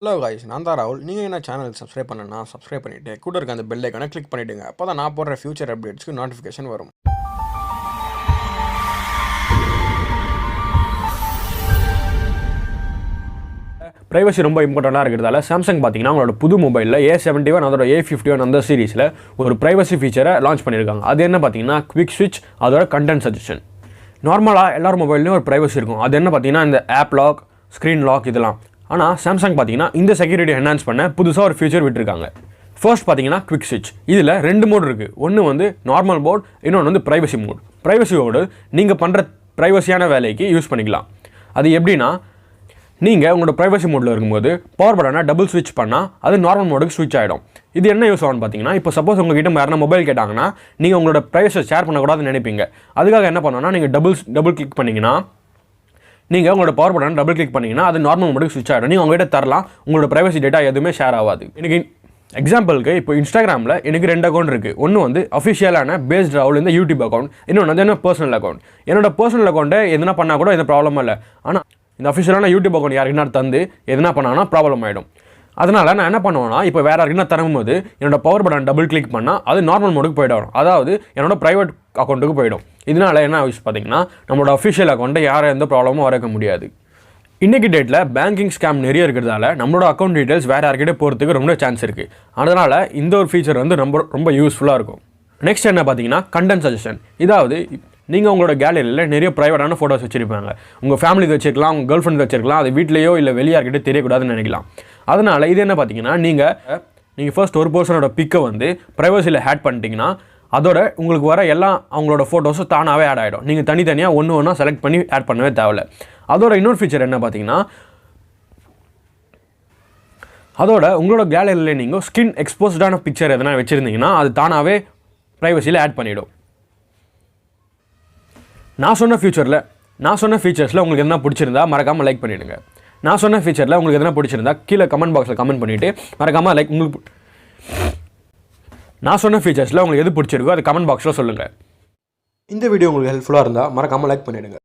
Hello guys, நான் தான் ராகுல். நீங்கள் என்ன சேனல் சப்ஸ்கிரைப் பண்ணனா சப்ஸ்கிரைப் பண்ணிவிட்டு கூட இருக்க அந்த பெல் ஐக்கானை கிளிக் பண்ணிவிடுங்க. அப்போ தான் நான் போடுற ஃபியூச்சர் அப்டேட்ஸ்க்கு நோட்டிஃபிகேஷன் வரும். ப்ரைவசி ரொம்ப இம்பார்ட்டண்ட்டாக இருக்கிறதால சாம்சங் பார்த்தீங்கன்னா அவங்களோட புது மொபைலில் A71 அதோட A51 அந்த சீரிஸில் ஒரு ப்ரைவசி ஃபீச்சரை லான்ச் பண்ணியிருக்காங்க. அது என்ன பார்த்தீங்கன்னா குவிக் ஸ்விட்ச், அதோட கண்டென்ட் சஜஷன். நார்மலாக எல்லார் மொபைல்லையும் ஒரு ப்ரைவசி இருக்கும். அது என்ன பார்த்தீங்கன்னா இந்த ஆப் லாக், ஸ்க்ரீன் லாக் இதெல்லாம். ஆனால் சாம்சங் பார்த்தீங்கன்னா இந்த செக்யூரிட்டி என்ஹான்ஸ் பண்ண புதுசாக ஒரு ஃபீச்சர் விட்டுருக்காங்க. ஃபர்ஸ்ட் பார்த்தீங்கன்னா குவிக் ஸ்விட்ச். இதில் 2 மோட் இருக்குது. ஒன்று வந்து நார்மல் மோட், இன்னொன்று வந்து ப்ரைவசி மோட். ப்ரைவசி மோடு நீங்கள் பண்ணுற ப்ரைவசியான வேலைக்கு யூஸ் பண்ணிக்கலாம். அது எப்படின்னா, நீங்கள் உங்களோட ப்ரைவசி மோடில் இருக்கும்போது பவர் பட்டனை டபுள் ஸ்விட்ச் பண்ணால் அது நார்மல் மோடுக்கு ஸ்விட்ச் ஆகிடும். இது என்ன யூஸ் ஆகும்னு பார்த்தீங்கன்னா, இப்போ சப்போஸ் உங்ககிட்ட யாருன்னா மொபைல் கேட்டாங்கன்னா நீங்கள் உங்களோட ப்ரைவசியை ஷேர் பண்ணக்கூடாதுன்னு நினைப்பீங்க. அதுக்காக என்ன பண்ணணும்னா, நீங்கள் டபுள் கிளிக் பண்ணிங்கன்னா, நீங்கள் உங்களோட பவர் பட்டன் டபுள் கிளிக் பண்ணிங்கன்னா அது நார்மல் மோடுக்கு ஸ்விட்ச் ஆகிடும். நீங்கள் உங்கள்கிட்ட தரலாம், உங்களோட ப்ரைவசி டேட்டா எதுவுமே ஷேர் ஆகாது. எனக்கு எக்ஸாம்பிளுக்கு இப்போ இன்ஸ்டாகிராமில் எனக்கு 2 அக்கௌண்ட் இருக்குது. ஒன்று வந்து அஃபிஷியலான பேஸ்ட் ராகுல் இந்த யூடியூப் அக்கௌண்ட், இன்னொன்று வந்து என்ன பர்சனல் அக்கௌண்ட். என்னோட பர்சனல் அக்கௌண்ட்டை எதுனா பண்ணால் கூட எந்த ப்ராப்ளமும் இல்லை. ஆனால் இந்த அஃபிஷியலான யூடியூப் அக்கௌண்ட் யாருக்குன்னா தந்து எதுனா பண்ணாங்கன்னா ப்ராப்ளம் ஆகிடும். அதனால் நான் என்ன பண்ணுவேன்னா, இப்போ வேறு யாருக்குன்னா தரும்போது என்னோட பவர் பட்டன் டபுள் கிளிக் பண்ணால் அது நார்மல் மோடுக்கு போய்டும். அதாவது என்னோட ப்ரைவேட் அக்கௌண்ட்டுக்கு போய்டும். இதனால் என்ன ஆகுது பார்த்தீங்கன்னா, நம்மளோட அஃபிஷியல் அக்கௌண்ட்டை யாரும் எந்த ப்ராப்ளமும் வரக்க முடியாது. இன்றைக்கி டேட்டில் பேங்கிங் ஸ்கேம் நிறைய இருக்கிறதால நம்மளோட அக்கௌண்ட் டீட்டெயில்ஸ் வேறு யார்கிட்ட போகிறதுக்கு ரொம்ப சான்ஸ் இருக்குது. அதனால் இந்த ஒரு ஃபீச்சர் வந்து ரொம்ப யூஸ்ஃபுல்லாக இருக்கும். நெக்ஸ்ட் என்ன பார்த்தீங்கன்னா கண்டென்ட் சஜஷன். இதாவது நீங்கள் உங்களோட கேலரியில் நிறைய ப்ரைவேட்டான ஃபோட்டோஸ் வச்சுருப்பாங்க. உங்கள் ஃபேமிலிக்கு வச்சுருக்கலாம், உங்கள் கேர்ள் ஃப்ரெண்ட் வச்சுருக்கலாம். அது வீட்லேயோ இல்லை வெளியார்கிட்ட தெரியக்கூடாதுன்னு நினைக்கலாம். அதனால் இது என்ன பார்த்தீங்கன்னா, நீங்கள் ஃபர்ஸ்ட் ஒரு பர்சனோட பிக்கை வந்து ப்ரைவசியில் ஆட் பண்ணிட்டீங்கன்னா அதோட உங்களுக்கு வர அவங்களோட ஃபோட்டோஸும் தானாகவே ஆட் ஆகிடும். நீங்கள் தனித்தனியாக ஒன்று செலக்ட் பண்ணி ஆட் பண்ணவே தேவையில்ல. அதோட இன்னொரு ஃபீச்சர் என்ன பார்த்தீங்கன்னா, அதோட உங்களோட கேலரியில் நீங்கள் ஸ்கின் எக்ஸ்போஸ்டான பிக்சர் எதனா வச்சுருந்தீங்கன்னா அது தானாகவே ப்ரைவசியில் ஆட் பண்ணிவிடும். நான் சொன்ன ஃபீச்சர்ஸில் உங்களுக்கு எதனா பிடிச்சிருந்தா மறக்காமல் லைக் பண்ணிவிடுங்க. நான் சொன்ன ஃபீச்சரில் உங்களுக்கு எதனா பிடிச்சிருந்தா கீழே கமெண்ட் பாக்ஸில் கமெண்ட் பண்ணிவிட்டு மறக்காமல் நான் சொன்ன ஃபீச்சர்ஸில் உங்களுக்கு எது பிடிச்சிருக்கோ அது கமெண்ட் பாக்ஸில் சொல்லுங்கள். இந்த வீடியோ உங்களுக்கு ஹெல்ப்ஃபுல்லாக இருந்தால் மறக்காமல் லைக் பண்ணிவிடுங்க.